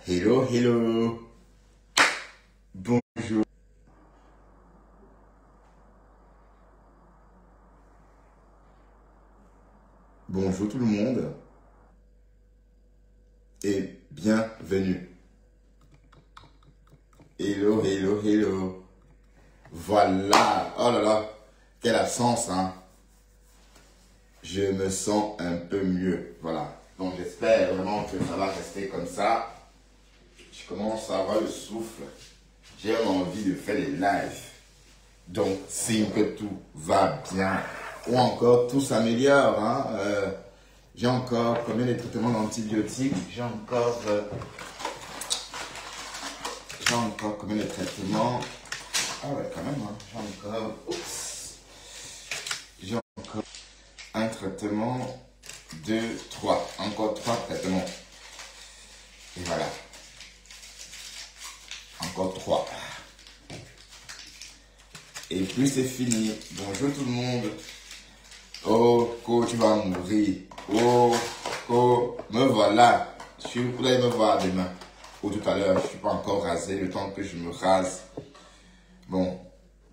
Hello, hello. Bonjour. Bonjour tout le monde et bienvenue. Hello, hello, hello. Voilà. Oh là là, quelle absence, hein. Je me sens un peu mieux. Voilà. Donc j'espère vraiment que ça va rester comme ça. Je commence à avoir le souffle. J'ai envie de faire des lives. Donc, signe que tout va bien. Ou encore, tout s'améliore. Hein? J'ai encore combien de traitements d'antibiotiques? J'ai encore combien de traitements? Ah ouais, quand même. Hein? J'ai encore un traitement, 2, 3. Encore 3 traitements. Et voilà. Encore 3. Et puis c'est fini. Bonjour tout le monde. Oh, tu vas mourir. Oh, me voilà. Vous allez me voir demain. Ou tout à l'heure, je ne suis pas encore rasé. Le temps que je me rase. Bon,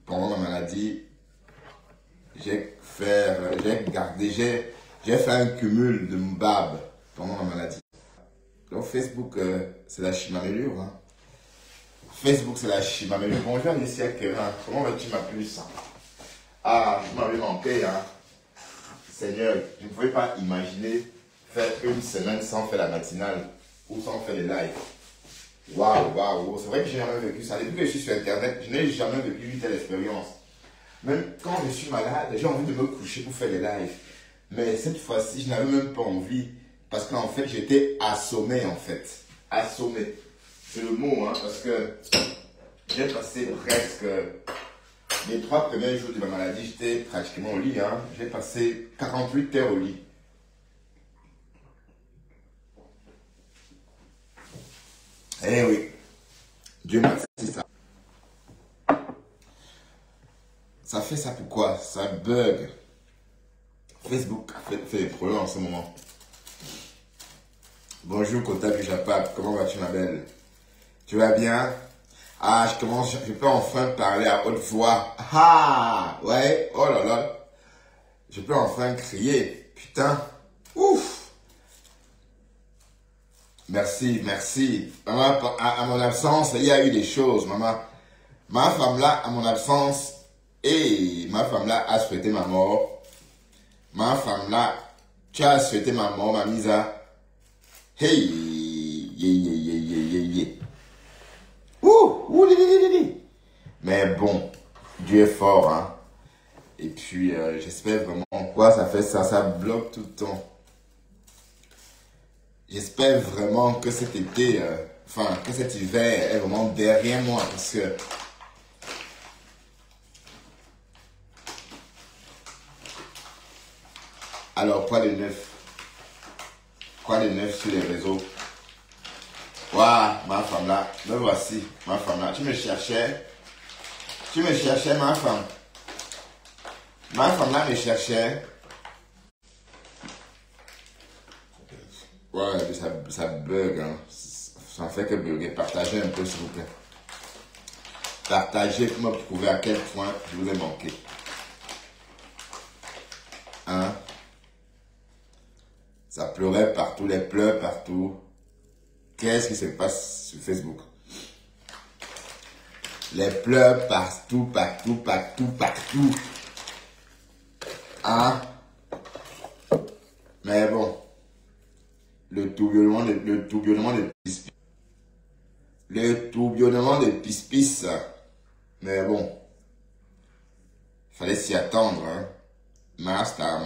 pendant ma maladie, j'ai fait un cumul de barbe pendant ma maladie. Donc Facebook, c'est la chimamélure. Hein. Facebook, c'est la chimamélure. Bonjour, Alicia Kérin. Comment vas-tu, ma puce? Ah, je m'avais manqué, hein. Seigneur, je ne pouvais pas imaginer faire une semaine sans faire la matinale ou sans faire les lives. Waouh. C'est vrai que je n'ai jamais vécu ça. Depuis que je suis sur Internet, je n'ai jamais vécu une telle expérience. Même quand je suis malade, j'ai envie de me coucher pour faire les lives. Mais cette fois-ci, je n'avais même pas envie. Parce qu'en fait, j'étais assommé, en fait. Assommé. C'est le mot, hein, parce que j'ai passé presque les 3 premiers jours de ma maladie, j'étais pratiquement au lit. Hein. J'ai passé 48 heures au lit. Eh oui, Dieu merci, ça. Ça fait ça pourquoi? Ça bug. Facebook fait des problèmes en ce moment. Bonjour, Kota Bijapap, comment vas-tu, ma belle? Tu vas bien? Ah, je peux enfin parler à haute voix. Ah, ouais, oh là là. Je peux enfin crier. Putain, ouf. Merci. Maman, à mon absence, il y a eu des choses, maman. Ma femme là, à mon absence, ma femme là a souhaité ma mort. Ma femme là, tu as souhaité ma mort, ma misa. Hey, yeah. Mais bon, Dieu est fort, hein. Et puis, j'espère vraiment quoi ça fait ça bloque tout le temps. J'espère vraiment que cet été, que cet hiver est vraiment derrière moi, parce que alors, quoi de neuf? Quoi de neuf sur les réseaux? Waouh, ma femme là, me voici, ma femme là. Tu me cherchais, ma femme. Ma femme là me cherchait. Ouais, ça bug, hein. Ça ne fait que bugger. Partagez un peu, s'il vous plaît. Partagez pour me prouver à quel point je vous ai manqué. Hein? Ça pleurait partout, les pleurs partout. Qu'est-ce qui se passe sur Facebook? Les pleurs partout. Hein? Mais bon. Le tourbillonnement de pis. Mais bon. Fallait s'y attendre, hein. Master.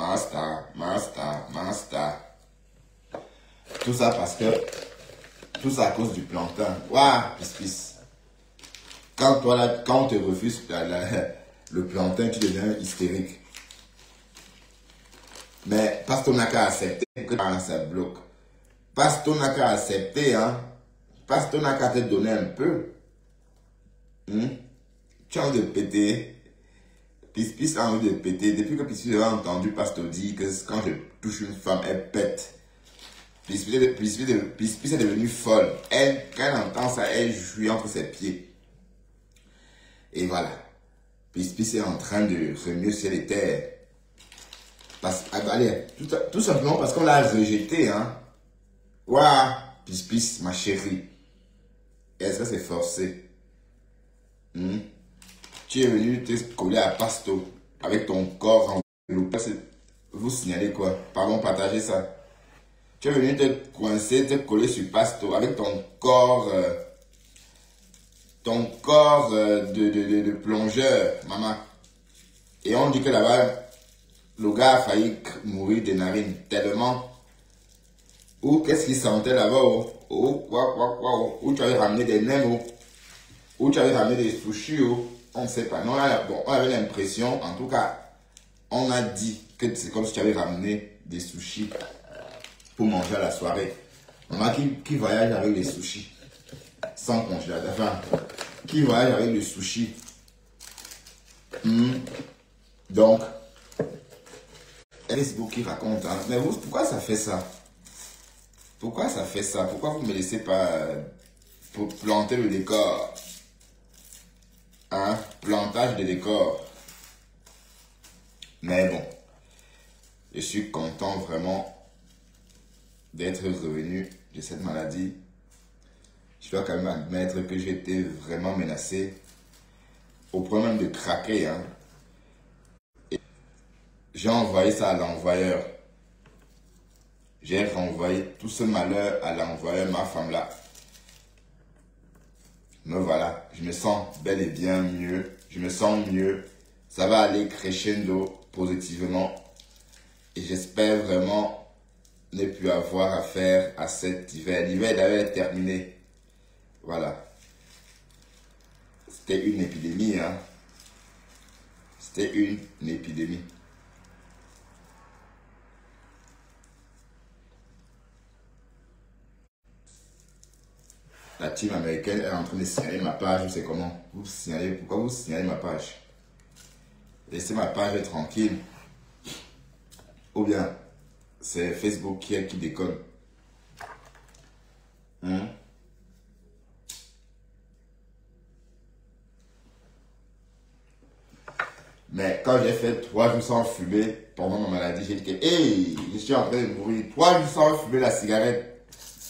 Tout ça parce que tout ça à cause du plantain. Waouh, pis. Quand on te refuse le plantain, tu deviens hystérique. Mais parce qu'on n'a qu'à accepter que ça bloque. Parce qu'on n'a qu'à accepter, hein. Parce qu'on n'a qu'à te donner un peu. Tu as envie de péter. Pis a envie de péter. Depuis que Pis a entendu Pasteur dire que quand je touche une femme, elle pète. Pispis est devenue folle. Elle, quand elle entend ça, elle jouit entre ses pieds. Et voilà. Pispis est en train de remuer ciel et terre. Allez, tout simplement parce qu'on l'a rejeté, hein. Ouah, Pispis, ma chérie. Est-ce que c'est forcé? Tu es venu te coller à Pasto avec ton corps enveloppé. Vous signalez quoi? Pardon, partagez ça. Tu es venu te coincer, te coller sur Pasto avec ton corps de plongeur, maman. Et on dit que là-bas, le gars a failli mourir des narines tellement. Ou qu'est-ce qu'il sentait là-bas? Où tu avais ramené des nems? Où tu avais ramené des sushis? On ne sait pas. Non, on avait l'impression, en tout cas, on a dit que c'est comme si tu avais ramené des sushis pour manger à la soirée. Maman qui voyage avec les sushis sans congélateur. Enfin, qui voyage avec les sushis. Donc, Facebook qui raconte, hein. Mais vous, pourquoi ça fait ça? Pourquoi ça fait ça? Pourquoi vous ne me laissez pas pour planter le décor? Hein? Plantage de décor. Mais bon, je suis content vraiment d'être revenu de cette maladie. Je dois quand même admettre que j'ai été vraiment menacé au point même de craquer, hein. J'ai envoyé ça à l'envoyeur. J'ai renvoyé tout ce malheur à l'envoyeur, ma femme là. Mais voilà, je me sens bel et bien mieux. Je me sens mieux. Ça va aller crescendo positivement. Et j'espère vraiment ne plus avoir affaire à cet hiver. L'hiver d'ailleurs est terminé. Voilà. C'était une épidémie, hein. C'était une épidémie. La team américaine est en train de signaler ma page, je sais comment. Vous signalez, pourquoi vous signalez ma page? Laissez ma page être tranquille. Ou bien, c'est Facebook qui déconne. Mais quand j'ai fait 3 jours sans fumer pendant ma maladie, j'ai dit que hey, je suis en train de mourir. 3 jours sans fumer la cigarette.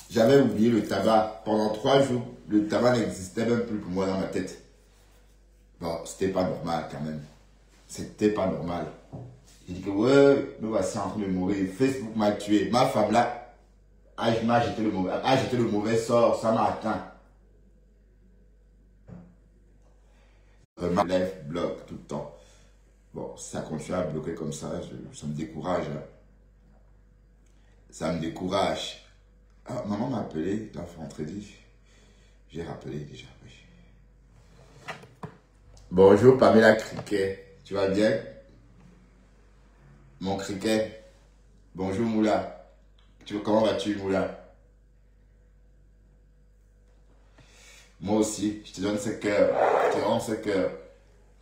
J'avais oublié le tabac. Pendant 3 jours, le tabac n'existait même plus pour moi dans ma tête. Bon, c'était pas normal quand même. C'était pas normal. J'ai dit que ouais, me voici en train de mourir. Facebook m'a tué. Ma femme là, m'a jeté le mauvais sort. Ça m'a atteint. Ma lèvre bloque tout le temps. Bon, si ça continue à bloquer comme ça, ça me décourage. Hein. Ça me décourage. Ah, maman m'a appelé la vendredi. J'ai rappelé déjà. Oui. Bonjour Pamela Criquet. Tu vas bien? Mon Criquet. Bonjour Moula. Comment vas-tu Moula? Moi aussi, je te donne ce cœur. Je te rends ce cœur.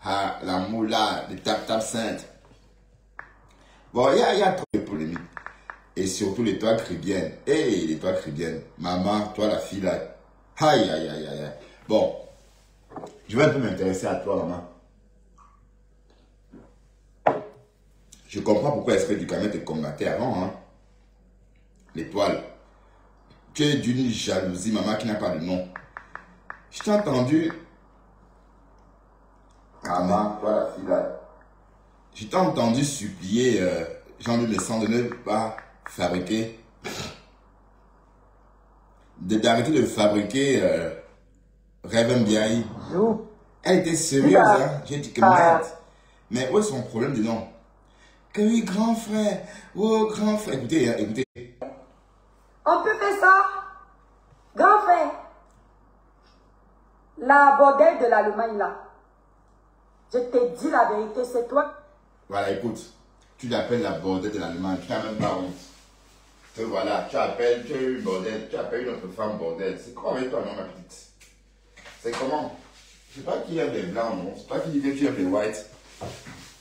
Ah, la Moula, les tap sainte. Bon, il y a trop de polémiques. Et surtout les toits chrétiennes. Hey, les toits chrétiennes. Maman, toi la fille là. Aïe, aïe, aïe, aïe. Bon, je vais un peu m'intéresser à toi, maman. Je comprends pourquoi est-ce que Ducamel te combattait avant, hein. L'étoile. Tu es d'une jalousie, maman, qui n'a pas de nom. Je t'ai entendu. Maman, toi la fille là. Je t'ai entendu supplier Jean-Louis Messon de ne pas fabriquer, d'arrêter de fabriquer Rêve Mbiaye. Elle était sérieuse, hein. J'ai dit que merde. Mais où est son problème de nom? Que oui, grand frère. Oh, grand frère. Écoutez, hein, écoutez. On peut faire ça. Grand frère. La bordelle de l'Allemagne là. Je te dis la vérité, c'est toi. Voilà, écoute. Tu l'appelles la bordelle de l'Allemagne. Tu n'as même pas honte. Et voilà, tu appelles une bordelle. Tu appelles une autre femme bordelle. C'est quoi avec toi, non, ma petite? C'est comment? Je sais pas qui aime les blancs, non? C'est pas qui dit que tu aimes les whites.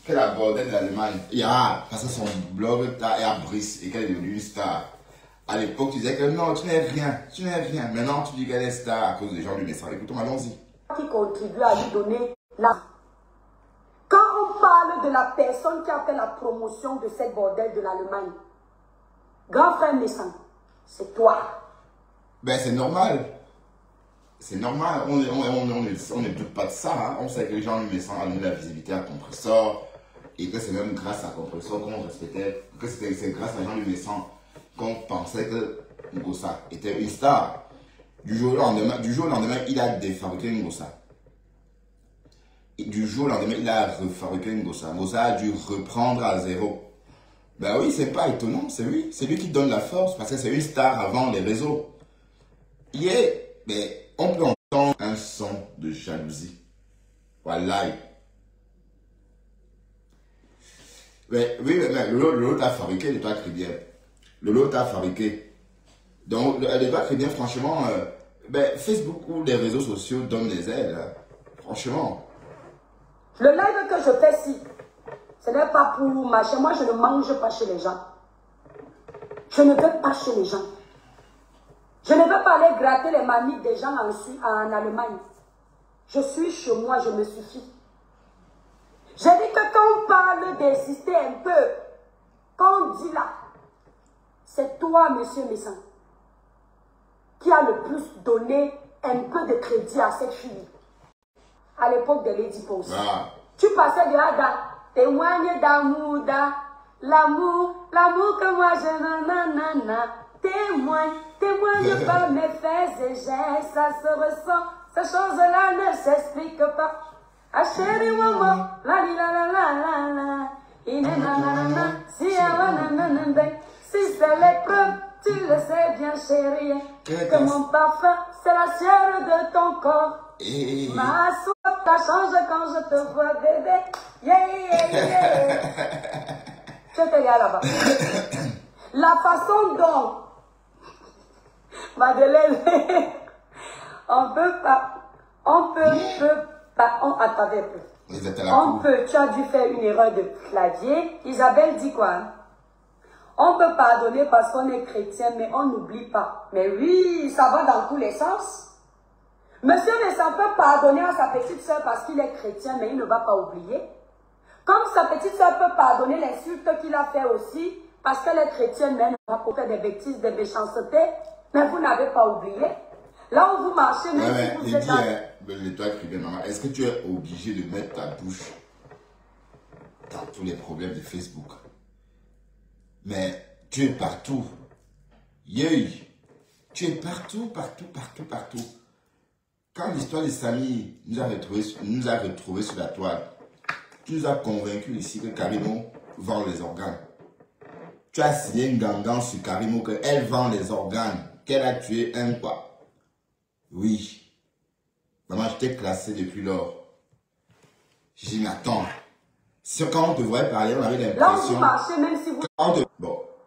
Quelle la bordelle de l'Allemagne. Et ah, parce que son blog est à Brice et qu'elle est devenue une star. À l'époque, tu disais que non, tu n'es rien, tu n'es rien. Maintenant, tu dis qu'elle est star à cause des gens du message. Écoutons, allons-y. Qui contribue à lui donner la... Quand on parle de la personne qui a fait la promotion de cette bordel de l'Allemagne, grand frère Messan, c'est toi. Ben, c'est normal. C'est normal. On ne doute pas de ça. Hein. On sait que les gens du message ont eu la visibilité à Compressor. Et que c'est même grâce à Compressor qu'on respectait, que c'est grâce à Jean du Messan qu'on pensait que Ngossa était une star. Du jour au lendemain, il a défabriqué Ngossa. Du jour au lendemain, il a refabriqué Ngossa. Ngossa a dû reprendre à zéro. Ben oui, c'est pas étonnant, c'est lui. C'est lui qui donne la force parce que c'est une star avant les réseaux. Mais on peut entendre un son de jalousie. Voilà. Mais oui, mais Lolo t'a fabriqué, le très bien. Lolo t'a fabriqué. Donc, le très bien, franchement, Facebook ou les réseaux sociaux donnent des aides. Hein. Franchement. Le live que je fais ici, ce n'est pas pour marcher. Moi, je ne mange pas chez les gens. Je ne vais pas chez les gens. Je ne vais pas aller gratter les manies des gens en Allemagne. Je suis chez moi, je me suffis. J'ai dit que quand on parle d'insister un peu, quand on dit là, c'est toi, monsieur Messan, qui a le plus donné un peu de crédit à cette fille. À l'époque de Lady Pose. Ah. Tu passais de Ada, témoigne d'amour, l'amour que moi je nanana. Témoigne par mes faits et gestes, ça se ressent, ces choses-là ne s'expliquent pas. Ah chérie maman, la la la la la la, si c'est l'épreuve, tu le sais bien chérie, que mon parfum c'est la sueur de ton corps. Ma soif ça change quand je te vois bébé, yeah. Je te regarde là-bas. La façon dont Madeleine, attendez un peu. Tu as dû faire une erreur de clavier. Isabelle dit quoi? On peut pardonner parce qu'on est chrétien, mais on n'oublie pas. Mais oui, ça va dans tous les sens. Monsieur Messan peut pardonner à sa petite soeur parce qu'il est chrétien, mais il ne va pas oublier. Comme sa petite soeur peut pardonner l'insulte qu'il a fait aussi, parce qu'elle est chrétienne, mais elle n'a pas fait des bêtises, des méchancetés, mais vous n'avez pas oublié. Là où vous marchez, même si vous êtes maman, est-ce que tu es obligé de mettre ta bouche dans tous les problèmes de Facebook? Mais tu es partout. Yey, tu es partout. Quand l'histoire de Samy nous a retrouvés sur la toile, tu nous as convaincus ici que Karimo vend les organes. Tu as signé une gangan sur Karimo qu'elle vend les organes, qu'elle a tué un quoi. Oui. Maman, je t'ai classé depuis lors. J'ai dit, mais attends. Quand on te voyait parler, on avait l'impression... Là où vous marchez, même si vous...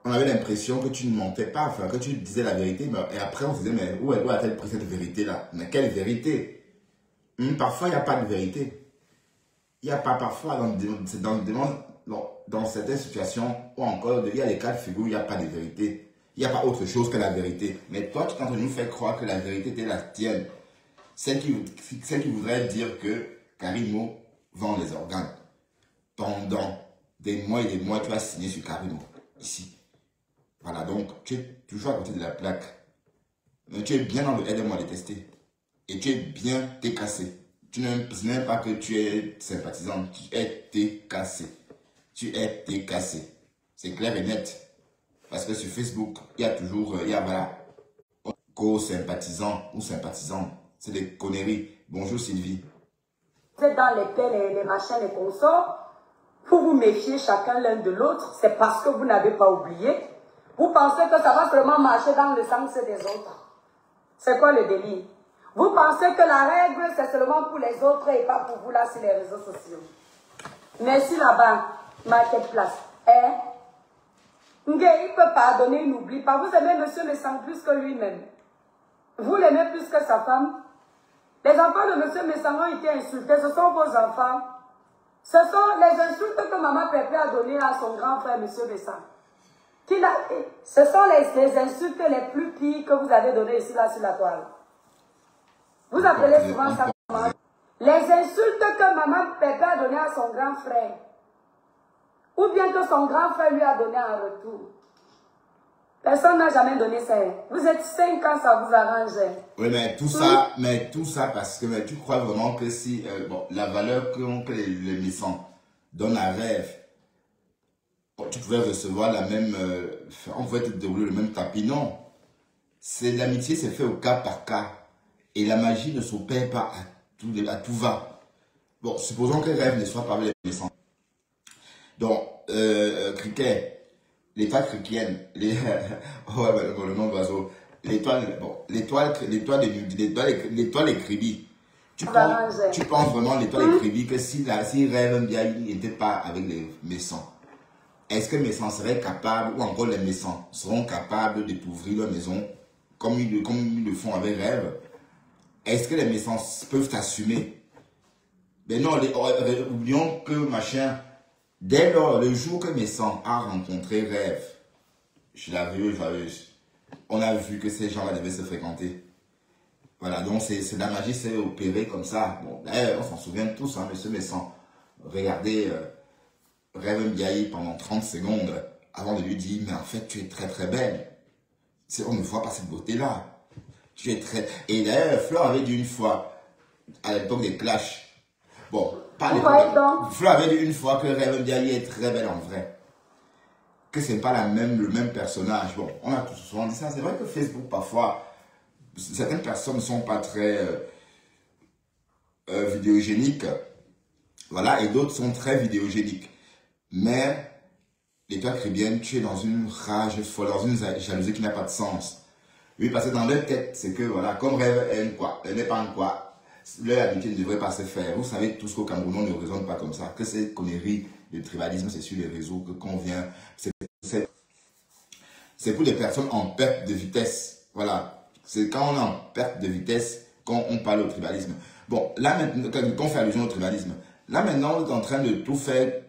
on avait l'impression que tu ne mentais pas, enfin, que tu disais la vérité. Et après, on se disait, mais où a-t-elle pris cette vérité-là? Mais quelle vérité? Parfois, il n'y a pas de vérité. Il n'y a pas parfois, dans certaines situations, ou encore, il y a des cas de figure où il n'y a pas de vérité. Il n'y a pas autre chose que la vérité. Mais toi, tu es en train de nous faire croire que la vérité était la tienne. Celle qui voudrait dire que Karimo vend les organes. Pendant des mois et des mois, tu as signé sur Karimo. Ici. Voilà, donc tu es toujours à côté de la plaque. Mais tu es bien dans le aide-moi à détester. Et tu es bien décassé. Ce n'est pas que tu es sympathisant, tu es décassé. C'est clair et net. Parce que sur Facebook, il y a toujours, co-sympathisant ou sympathisant. C'est des conneries. Bonjour Sylvie. Vous êtes dans les pelles, les machins, les consorts. Pour vous méfier chacun l'un de l'autre, c'est parce que vous n'avez pas oublié. Vous pensez que ça va seulement marcher dans le sens des autres. C'est quoi le délire? Vous pensez que la règle, c'est seulement pour les autres et pas pour vous là sur les réseaux sociaux. Merci là-bas, Marketplace. Il peut pardonner, il n'oublie pas. Vous aimez monsieur Messan plus que lui-même. Vous l'aimez plus que sa femme. Les enfants de monsieur Messan ont été insultés. Ce sont vos enfants. Ce sont les insultes que maman Pépé a données à son grand frère monsieur Messan. Ce sont les insultes les plus pires que vous avez données ici, là, sur la toile. Vous appelez souvent ça maman. Les insultes que maman Pépé a données à son grand frère. Ou bien que son grand frère lui a donné en retour. Personne n'a jamais donné ça. Vous êtes 5 ans, ça vous arrange. Oui, mais tout ça parce que tu crois vraiment que si bon, la valeur que les méchants donnent à rêve, tu pouvais recevoir la même, on pouvait te dérouler le même tapis. Non, c'est l'amitié, c'est fait au cas par cas. Et la magie ne s'opère pas à tout va. Bon, supposons que rêve ne soit pas avec les méchants. Donc, cricket. L'étoile chrétienne, le nom d'oiseau, l'étoile écribie. Tu penses vraiment l'étoile écribie que si Rêve Ndiaye n'était pas avec les méchants, est-ce que les méchants seraient capables, ou encore les méchants seront capables de t'ouvrir leur maison comme ils le font avec Rêve? Est-ce que les méchants peuvent t'assumer? Mais non, oublions que machin. Dès lors, le jour que Messan a rencontré Rêve, je l'avais vu, on a vu que ces gens-là devaient se fréquenter. Voilà, donc c'est la magie s'est opérée comme ça. Bon, d'ailleurs, on s'en souvient tous, hein, monsieur Messan. Regardez Rêve Ndiaye pendant 30 secondes avant de lui dire, mais en fait, tu es très très belle. On ne voit pas cette beauté-là. Tu es très... Et d'ailleurs, Fleur avait dit une fois, à l'époque des clashs, bon, Flo avait dit une fois que Rêve Ndiaye est très belle en vrai. Que ce n'est pas le même personnage. Bon, on a tout souvent dit ça. C'est vrai que Facebook, parfois, certaines personnes ne sont pas très vidéogéniques. Voilà, et d'autres sont très vidéogéniques. Mais, l'étoile chrétienne, tu es dans une rage folle, dans une jalousie qui n'a pas de sens. Oui, parce que dans leur tête, c'est que, voilà, comme Rêve elle n'est pas en quoi. Leur amitié ne devrait pas se faire. Vous savez tous qu'au Cameroun, on ne raisonne pas comme ça. Que ces conneries de tribalisme, c'est sur les réseaux que qu'on vient. C'est pour les personnes en perte de vitesse. Voilà. C'est quand on est en perte de vitesse qu'on parle au tribalisme. Bon, là maintenant, quand on fait allusion au tribalisme, là maintenant, on est en train de tout faire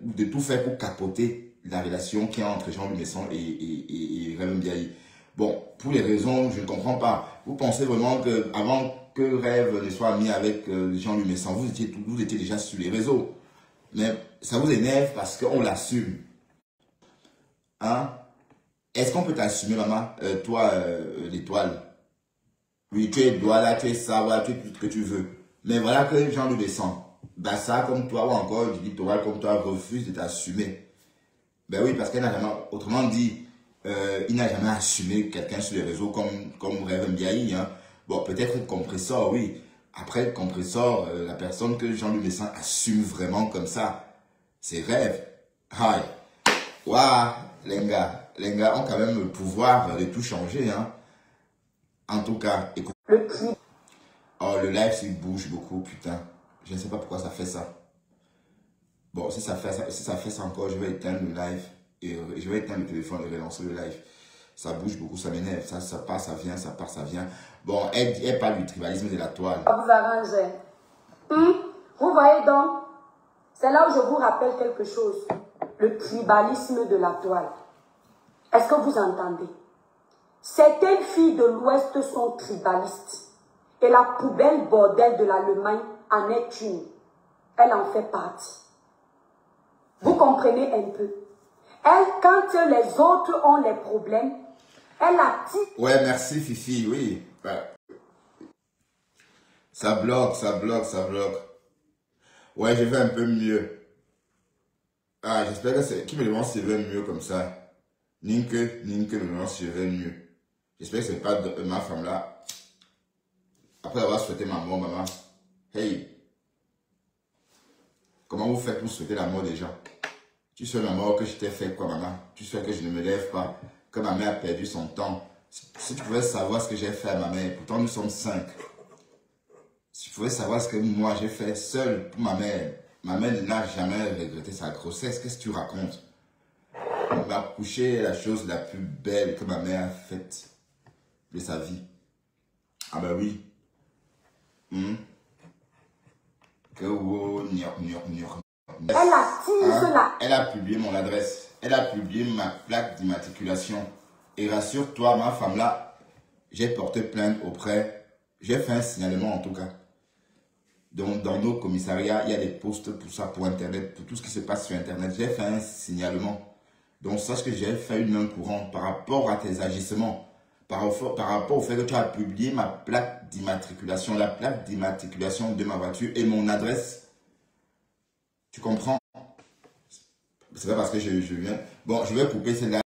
pour capoter la relation qu'il y a entre Jean-Louis Messon et Rêve Ndiaye. Bon, pour les raisons, je ne comprends pas. Vous pensez vraiment que avant que Rêve ne soit mis avec Jean-Louis Messon, vous étiez déjà sur les réseaux. Mais ça vous énerve parce qu'on l'assume. Hein? Est-ce qu'on peut t'assumer, maman, toi, l'étoile? Oui, tu es Douala, tu es ça, voilà, tu es tout ce que tu veux. Mais voilà que Jean-Louis Messon, Bassa comme toi, ou encore du littoral comme toi, refuse de t'assumer. Ben oui, parce qu'elle n'a jamais, autrement dit, il n'a jamais assumé quelqu'un sur les réseaux comme Rêve Ndiaye. Hein. Bon, peut-être Compressor, oui. Après Compressor, la personne que Jean-Louis Messon assume vraiment comme ça, c'est Rêve. Aïe. Waouh, les gars ont quand même le pouvoir de tout changer. Hein. En tout cas, écoute. Oh, le live, il bouge beaucoup, putain. Je ne sais pas pourquoi ça fait ça. Bon, si ça fait ça encore, je vais éteindre le live. Et je vais éteindre le téléphone et relancer le live. Ça bouge beaucoup, ça m'énerve. Ça part, ça vient, ça part, ça vient. Bon, elle parle du tribalisme de la toile. Ça vous arrange. Vous voyez donc, c'est là où je vous rappelle quelque chose. Le tribalisme de la toile. Est-ce que vous entendez? Certaines filles de l'Ouest sont tribalistes. Et la poubelle bordel de l'Allemagne en est une. Elle en fait partie. Vous comprenez un peu? Elle, quand les autres ont les problèmes, elle attire. Ouais, merci Fifi, oui. Ouais. Ça bloque. Ouais, je vais un peu mieux. Ah, j'espère que c'est... Qui me demande si je vais mieux comme ça? Ninke me demande si je vais mieux. J'espère que c'est pas ma femme là. Après avoir souhaité ma mort, maman. Hey. Comment vous faites pour souhaiter la mort des gens? Tu souhaites la mort que je t'ai fait quoi, maman? Tu souhaites que je ne me lève pas? Que ma mère a perdu son temps? Si tu pouvais savoir ce que j'ai fait à ma mère, pourtant nous sommes 5. Si tu pouvais savoir ce que moi j'ai fait seul pour ma mère n'a jamais regretté sa grossesse. Qu'est-ce que tu racontes? On m'a couché la chose la plus belle que ma mère a faite de sa vie. Ah ben oui. Que Elle attise là. Elle a publié mon adresse. Elle a publié ma plaque d'immatriculation. Et rassure-toi, ma femme là, j'ai porté plainte auprès. J'ai fait un signalement en tout cas. Donc dans nos commissariats, il y a des postes pour ça, pour Internet, pour tout ce qui se passe sur Internet. J'ai fait un signalement. Donc sache que j'ai fait une main courante par rapport à tes agissements. Par rapport au fait que tu as publié ma plaque d'immatriculation, la plaque d'immatriculation de ma voiture et mon adresse. Tu comprends? C'est pas parce que je viens. Bon, je vais couper celle-là.